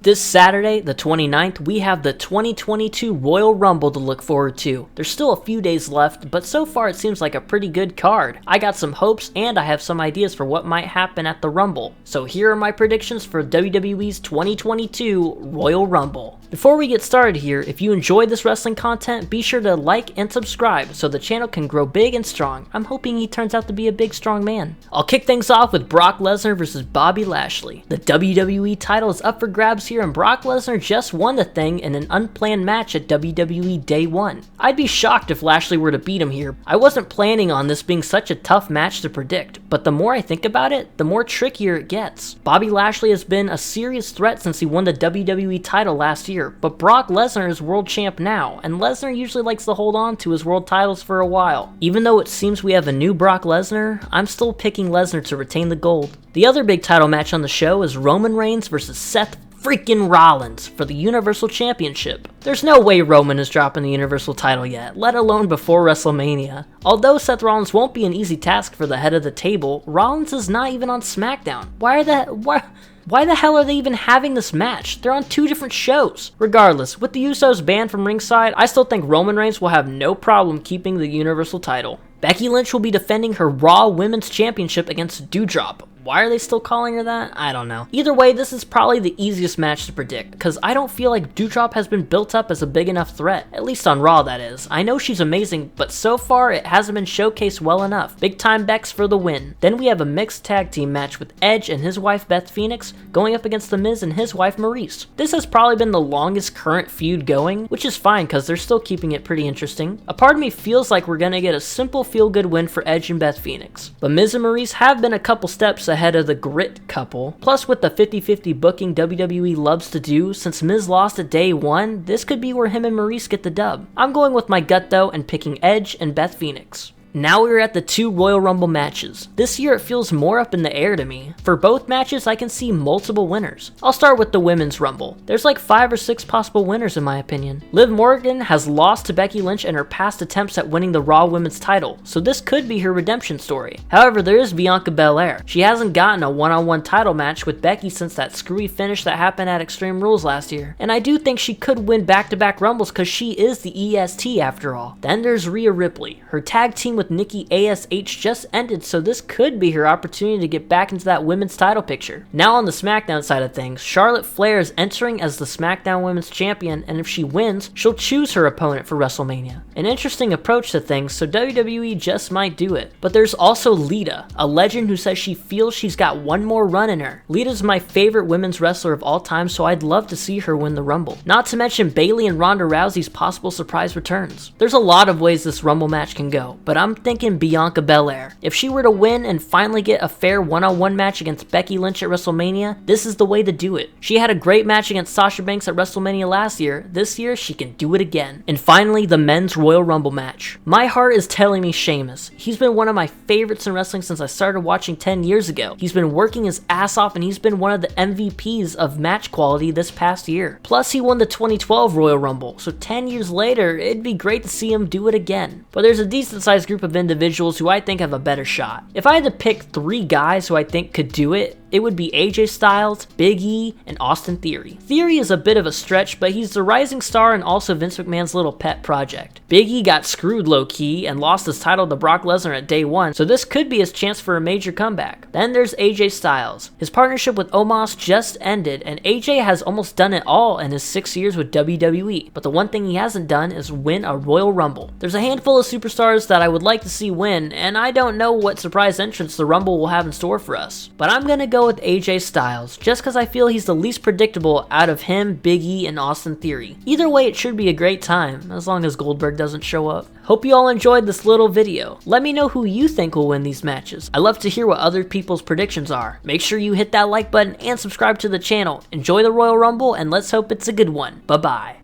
This Saturday, the 29th, we have the 2022 Royal Rumble to look forward to. There's still a few days left, but so far it seems like a pretty good card. I got some hopes and I have some ideas for what might happen at the Rumble. So here are my predictions for WWE's 2022 Royal Rumble. Before we get started here, if you enjoyed this wrestling content, be sure to like and subscribe so the channel can grow big and strong. I'm hoping he turns out to be a big, strong man. I'll kick things off with Brock Lesnar versus Bobby Lashley. The WWE title is up for grabs here, and Brock Lesnar just won the thing in an unplanned match at WWE Day 1. I'd be shocked if Lashley were to beat him here. I wasn't planning on this being such a tough match to predict, but the more I think about it, the more trickier it gets. Bobby Lashley has been a serious threat since he won the WWE title last year, but Brock Lesnar is world champ now, and Lesnar usually likes to hold on to his world titles for a while. Even though it seems we have a new Brock Lesnar, I'm still picking Lesnar to retain the gold. The other big title match on the show is Roman Reigns versus Seth freaking Rollins for the Universal Championship. There's no way Roman is dropping the Universal title yet, let alone before WrestleMania. Although Seth Rollins won't be an easy task for the head of the table, Rollins is not even on SmackDown. Why the hell are they even having this match? They're on two different shows. Regardless, with the Usos banned from ringside, I still think Roman Reigns will have no problem keeping the Universal title. Becky Lynch will be defending her Raw Women's Championship against Dewdrop. Why are they still calling her that? I don't know. Either way, this is probably the easiest match to predict, because I don't feel like Dewdrop has been built up as a big enough threat, at least on Raw that is. I know she's amazing, but so far it hasn't been showcased well enough. Big time Bex for the win. Then we have a mixed tag team match with Edge and his wife Beth Phoenix going up against The Miz and his wife Maurice. This has probably been the longest current feud going, which is fine because they're still keeping it pretty interesting. A part of me feels like we're gonna get a simple feel-good win for Edge and Beth Phoenix, but Miz and Maurice have been a couple steps ahead of the Grit couple. Plus, with the 50-50 booking WWE loves to do, since Miz lost at Day 1, this could be where him and Maurice get the dub. I'm going with my gut though and picking Edge and Beth Phoenix. Now we're at the two Royal Rumble matches. This year it feels more up in the air to me. For both matches I can see multiple winners. I'll start with the Women's Rumble. There's like 5 or 6 possible winners in my opinion. Liv Morgan has lost to Becky Lynch in her past attempts at winning the Raw Women's title, so this could be her redemption story. However, there is Bianca Belair. She hasn't gotten a one-on-one title match with Becky since that screwy finish that happened at Extreme Rules last year, and I do think she could win back-to-back Rumbles because she is the EST after all. Then there's Rhea Ripley. Her tag team with Nikki ASH just ended, so this could be her opportunity to get back into that women's title picture. Now on the SmackDown side of things, Charlotte Flair is entering as the SmackDown Women's Champion, and if she wins, she'll choose her opponent for WrestleMania. An interesting approach to things, so WWE just might do it. But there's also Lita, a legend who says she feels she's got one more run in her. Lita's my favorite women's wrestler of all time, so I'd love to see her win the Rumble. Not to mention Bayley and Ronda Rousey's possible surprise returns. There's a lot of ways this Rumble match can go, but I'm thinking Bianca Belair. If she were to win and finally get a fair one-on-one match against Becky Lynch at WrestleMania, this is the way to do it. She had a great match against Sasha Banks at WrestleMania last year. This year, she can do it again. And finally, the Men's Royal Rumble match. My heart is telling me Sheamus. He's been one of my favorites in wrestling since I started watching 10 years ago. He's been working his ass off and he's been one of the MVPs of match quality this past year. Plus, he won the 2012 Royal Rumble, so 10 years later, it'd be great to see him do it again. But there's a decent sized group of individuals who I think have a better shot. If I had to pick 3 guys who I think could do it, it would be AJ Styles, Big E, and Austin Theory. Theory is a bit of a stretch, but he's the rising star and also Vince McMahon's little pet project. Big E got screwed low-key and lost his title to Brock Lesnar at Day 1, so this could be his chance for a major comeback. Then there's AJ Styles. His partnership with Omos just ended, and AJ has almost done it all in his 6 years with WWE, but the one thing he hasn't done is win a Royal Rumble. There's a handful of superstars that I would like to see win, and I don't know what surprise entrance the Rumble will have in store for us. But I'm gonna go with AJ Styles, just because I feel he's the least predictable out of him, Big E, and Austin Theory. Either way, it should be a great time, as long as Goldberg doesn't show up. Hope you all enjoyed this little video. Let me know who you think will win these matches. I love to hear what other people's predictions are. Make sure you hit that like button and subscribe to the channel. Enjoy the Royal Rumble, and let's hope it's a good one. Bye-bye.